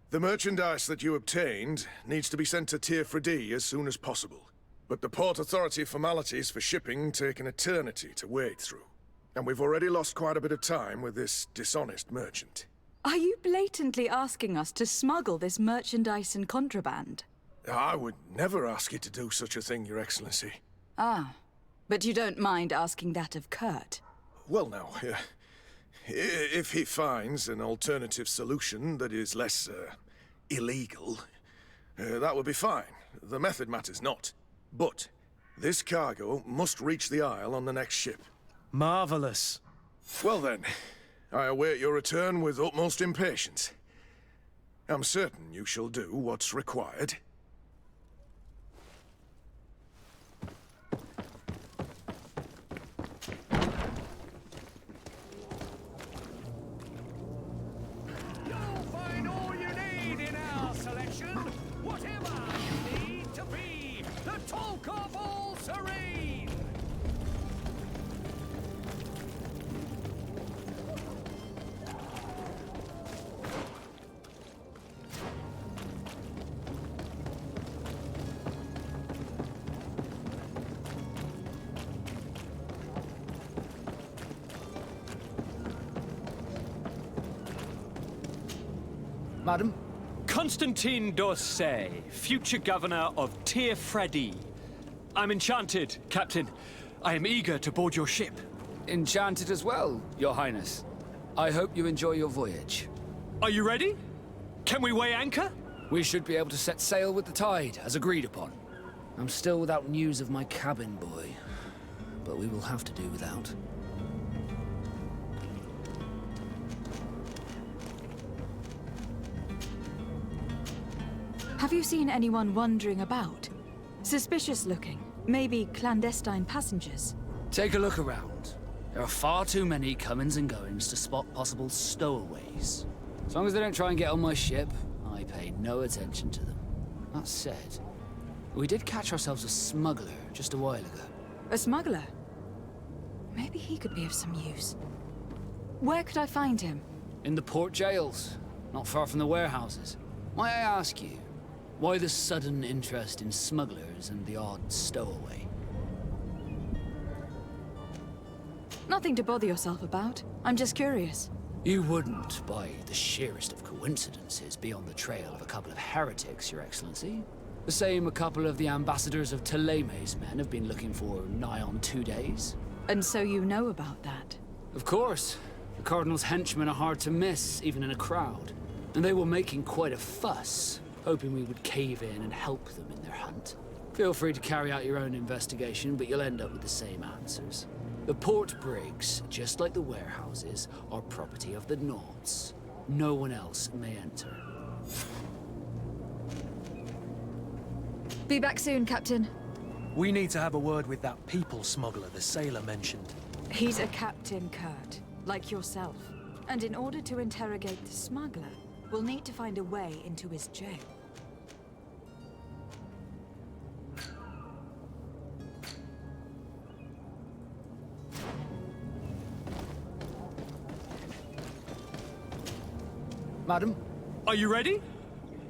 The merchandise that you obtained needs to be sent to Tier D as soon as possible. But the Port Authority formalities for shipping take an eternity to wade through. And we've already lost quite a bit of time with this dishonest merchant. Are you blatantly asking us to smuggle this merchandise and contraband? I would never ask you to do such a thing, Your Excellency. Ah, but you don't mind asking that of Kurt? Well, now, if he finds an alternative solution that is less, illegal, that would be fine. The method matters not. But this cargo must reach the Isle on the next ship. Marvelous. Well then, I await your return with utmost impatience. I'm certain you shall do what's required. You'll find all you need in our selection. Whatever you need to be the talk of all Serene. Madam? Constantine d'Orsay, future governor of Tir-Freddy. I'm enchanted, Captain. I am eager to board your ship. Enchanted as well, Your Highness. I hope you enjoy your voyage. Are you ready? Can we weigh anchor? We should be able to set sail with the tide, as agreed upon. I'm still without news of my cabin boy, but we will have to do without. Have you seen anyone wandering about? Suspicious looking. Maybe clandestine passengers. Take a look around. There are far too many comings and goings to spot possible stowaways. As long as they don't try and get on my ship, I pay no attention to them. That said, we did catch ourselves a smuggler just a while ago. A smuggler? Maybe he could be of some use. Where could I find him? In the port jails, not far from the warehouses. Might I ask you, why the sudden interest in smugglers and the odd stowaway? Nothing to bother yourself about. I'm just curious. You wouldn't, by the sheerest of coincidences, be on the trail of a couple of heretics, Your Excellency. The same a couple of the ambassadors of Theleme's men have been looking for nigh on 2 days. And so you know about that? Of course. The Cardinal's henchmen are hard to miss, even in a crowd. And they were making quite a fuss, hoping we would cave in and help them in their hunt. Feel free to carry out your own investigation, but you'll end up with the same answers. The port brigs, just like the warehouses, are property of the Nauts. No one else may enter. Be back soon, Captain. We need to have a word with that people smuggler the sailor mentioned. He's a captain, Kurt, like yourself. And in order to interrogate the smuggler, we'll need to find a way into his jail. Madam? Are you ready?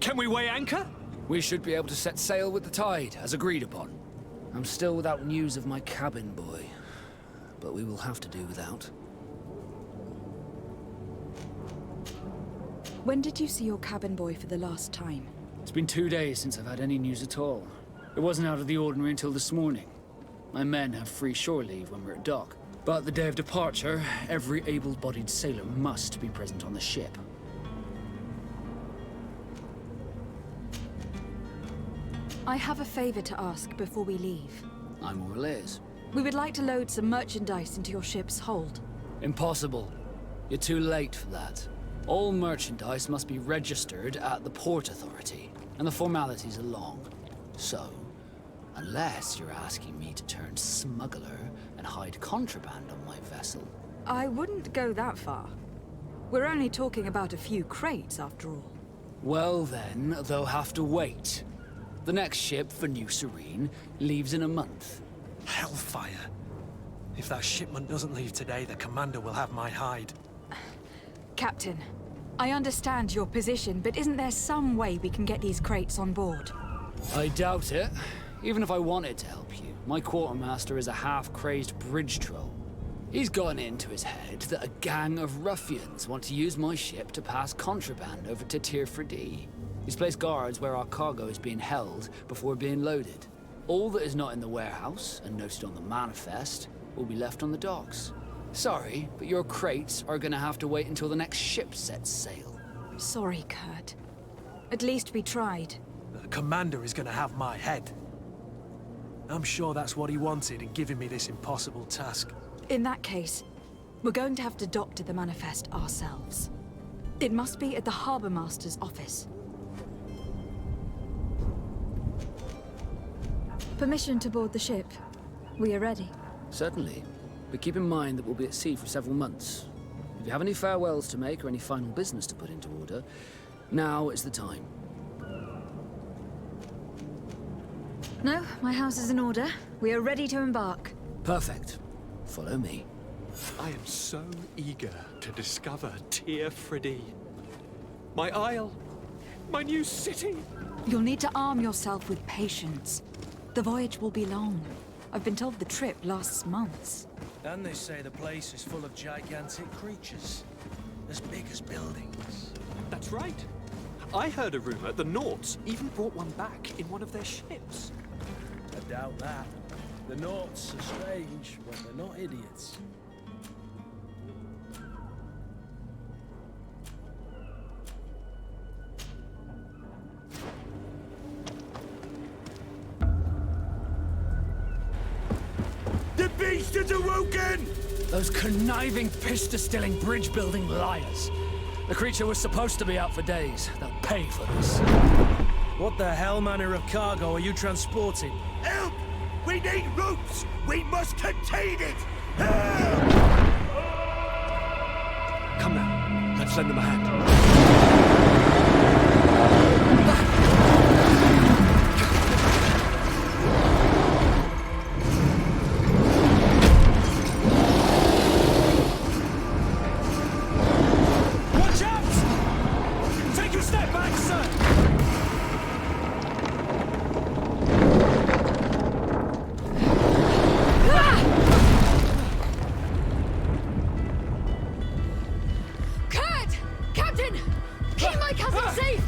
Can we weigh anchor? We should be able to set sail with the tide, as agreed upon. I'm still without news of my cabin boy, but we will have to do without. When did you see your cabin boy for the last time? It's been 2 days since I've had any news at all. It wasn't out of the ordinary until this morning. My men have free shore leave when we're at dock. But the day of departure, every able-bodied sailor must be present on the ship. I have a favor to ask before we leave. I'm all ears. We would like to load some merchandise into your ship's hold. Impossible. You're too late for that. All merchandise must be registered at the Port Authority, and the formalities are long. So, unless you're asking me to turn smuggler and hide contraband on my vessel... I wouldn't go that far. We're only talking about a few crates, after all. Well then, they'll have to wait. The next ship for New Serene leaves in a month. Hellfire. If that shipment doesn't leave today, the commander will have my hide. Captain, I understand your position, but isn't there some way we can get these crates on board? I doubt it. Even if I wanted to help you, my quartermaster is a half-crazed bridge troll. He's gotten into his head that a gang of ruffians want to use my ship to pass contraband over to Tier 4D. He's placed guards where our cargo is being held before being loaded. All that is not in the warehouse, and noted on the manifest, will be left on the docks. Sorry, but your crates are gonna have to wait until the next ship sets sail. Sorry, Kurt. At least we tried. The commander is gonna have my head. I'm sure that's what he wanted in giving me this impossible task. In that case, we're going to have to doctor the manifest ourselves. It must be at the Harbour Master's office. Permission to board the ship. We are ready. Certainly. But keep in mind that we'll be at sea for several months. If you have any farewells to make or any final business to put into order, now is the time. No, my house is in order. We are ready to embark. Perfect. Follow me. I am so eager to discover Tier 4D. My isle, my new city. You'll need to arm yourself with patience. The voyage will be long. I've been told the trip lasts months. And they say the place is full of gigantic creatures, as big as buildings. That's right. I heard a rumor the Nauts even brought one back in one of their ships. I doubt that. The Nauts are strange, but they're not idiots. The beast is awoken! Those conniving, piss-distilling, bridge-building liars. The creature was supposed to be out for days. They'll pay for this. What the hell manner of cargo are you transporting? Help! We need ropes! We must contain it! Help! Come now, let's lend them a hand. Watch out! Take a step back, sir! Kurt! Captain! Keep my cousin safe!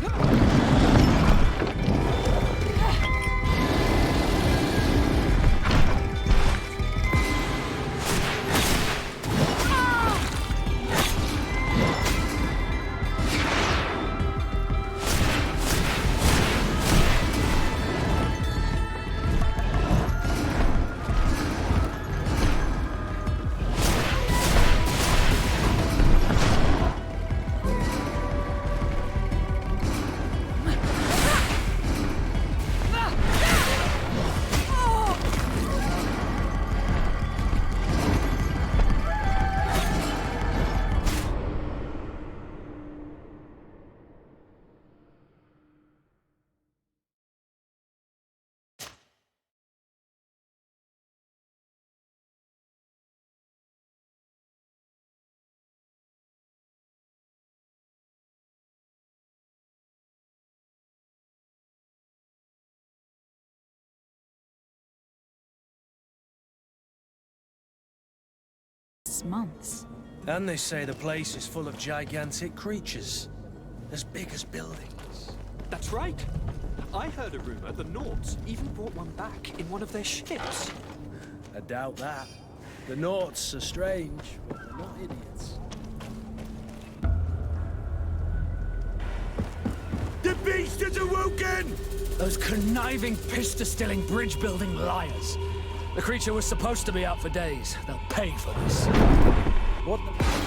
Months. And they say the place is full of gigantic creatures, as big as buildings. That's right. I heard a rumor the Nauts even brought one back in one of their ships. I doubt that. The Nauts are strange, but they're not idiots. The beast is awoken! Those conniving, piss-distilling, bridge-building liars. The creature was supposed to be out for days. They'll pay for this. What the...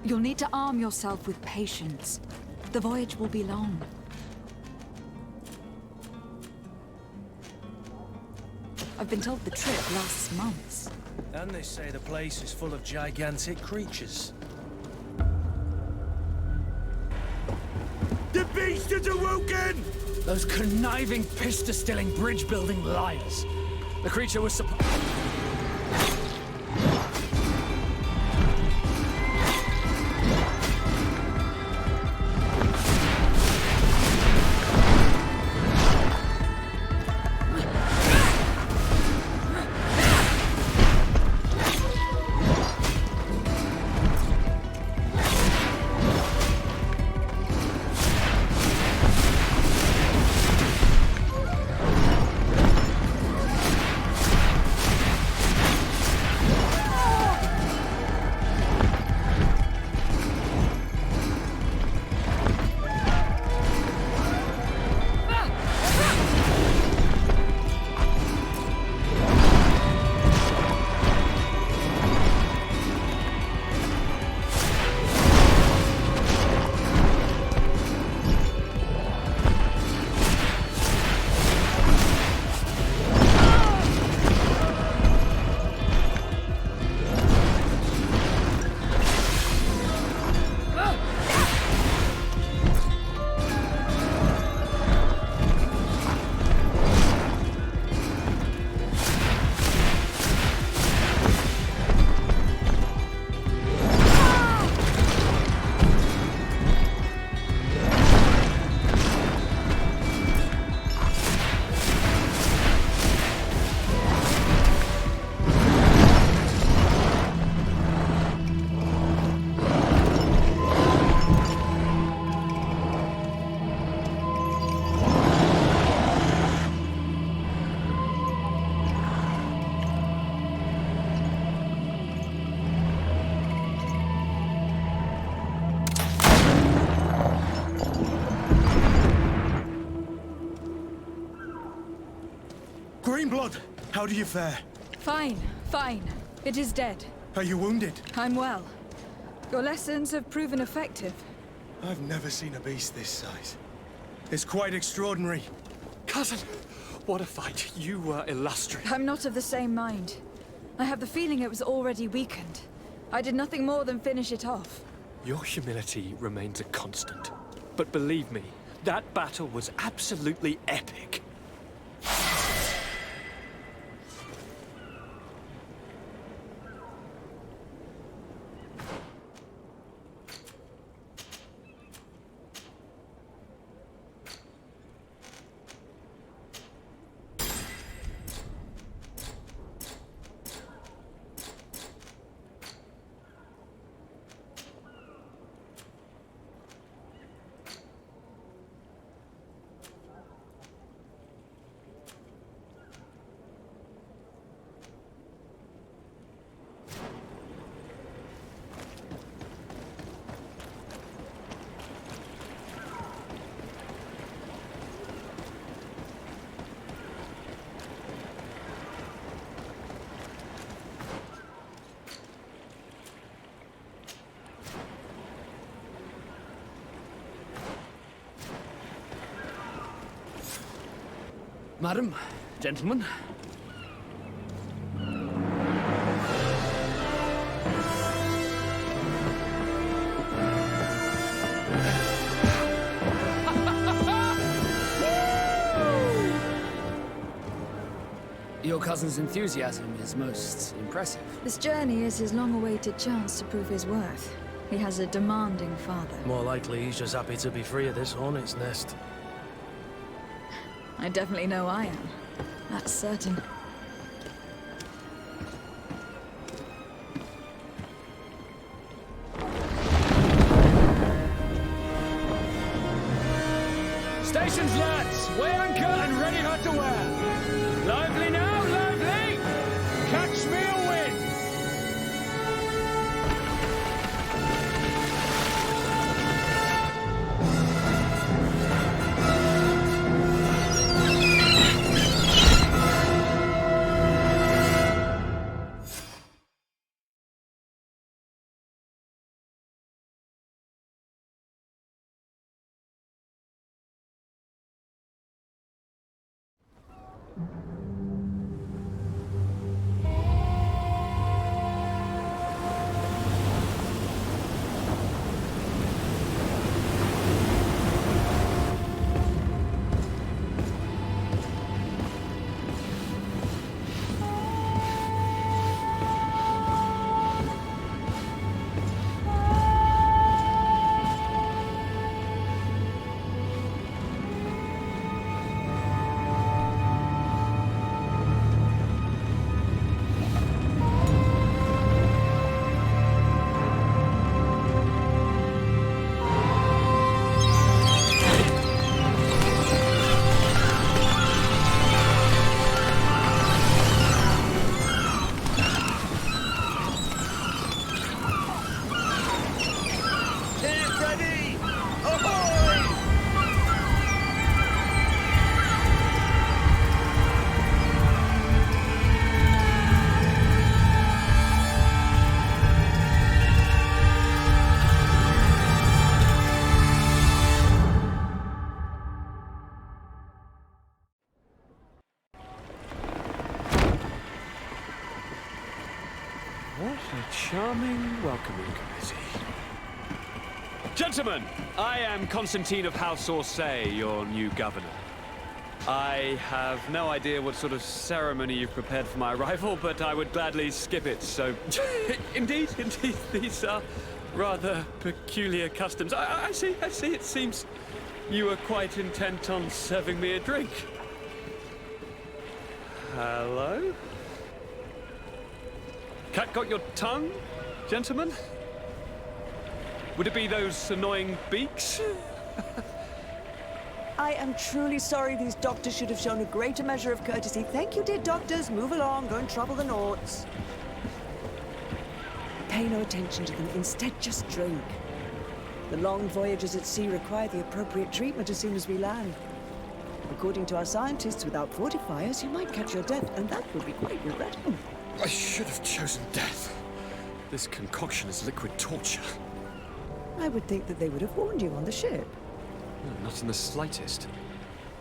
You'll need to arm yourself with patience. The voyage will be long. I've been told the trip lasts months. And they say the place is full of gigantic creatures. The beast has awoken! Those conniving, pista-stilling, bridge-building liars. The creature was supposed... Greenblood, how do you fare? Fine, fine. It is dead. Are you wounded? I'm well. Your lessons have proven effective. I've never seen a beast this size. It's quite extraordinary. Cousin, what a fight. You were illustrious. I'm not of the same mind. I have the feeling it was already weakened. I did nothing more than finish it off. Your humility remains a constant. But believe me, that battle was absolutely epic. Madam, gentlemen. Your cousin's enthusiasm is most impressive. This journey is his long-awaited chance to prove his worth. He has a demanding father. More likely he's just happy to be free of this hornet's nest. I definitely know I am. That's certain. Stations, lads! Weigh anchor and ready hot to wear! Lively now, lively! Catch me a charming welcoming committee. Gentlemen, I am Constantine of House Orsay, your new governor. I have no idea what sort of ceremony you've prepared for my arrival, but I would gladly skip it, so... Indeed, these are rather peculiar customs. I see, it seems you are quite intent on serving me a drink. Hello? Cat got your tongue, gentlemen? Would it be those annoying beaks? I am truly sorry. These doctors should have shown a greater measure of courtesy. Thank you, dear doctors. Move along. Don't trouble the Naughts. Pay no attention to them. Instead, just drink. The long voyages at sea require the appropriate treatment as soon as we land. According to our scientists, without fortifiers, you might catch your death, and that would be quite regrettable. I should have chosen death. This concoction is liquid torture. I would think that they would have warned you on the ship. No, not in the slightest.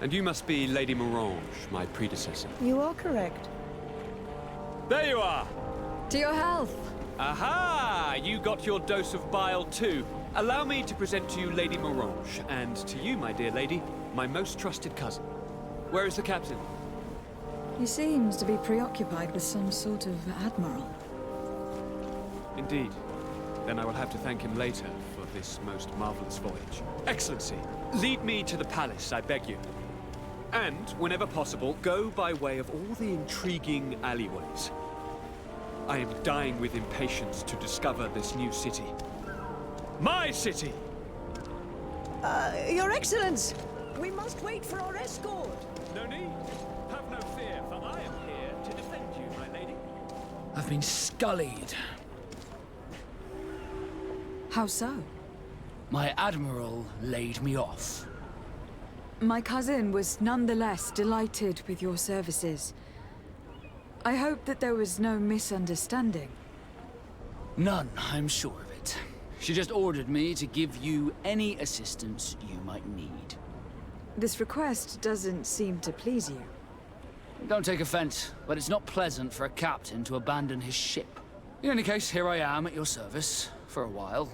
And you must be Lady Morange, my predecessor. You are correct. There you are! To your health! Aha! You got your dose of bile too. Allow me to present to you Lady Morange, and to you, my dear lady, my most trusted cousin. Where is the captain? He seems to be preoccupied with some sort of admiral. Indeed. Then I will have to thank him later for this most marvelous voyage. Excellency, lead me to the palace, I beg you. And, whenever possible, go by way of all the intriguing alleyways. I am dying with impatience to discover this new city. My city! Your Excellence! We must wait for our escort! No need. Have no fear, for I am here to defend you, my lady. I've been scullied. How so? My admiral laid me off. My cousin was nonetheless delighted with your services. I hope that there was no misunderstanding. None, I'm sure of it. She just ordered me to give you any assistance you might need. This request doesn't seem to please you. Don't take offense, but it's not pleasant for a captain to abandon his ship. In any case, here I am at your service, for a while.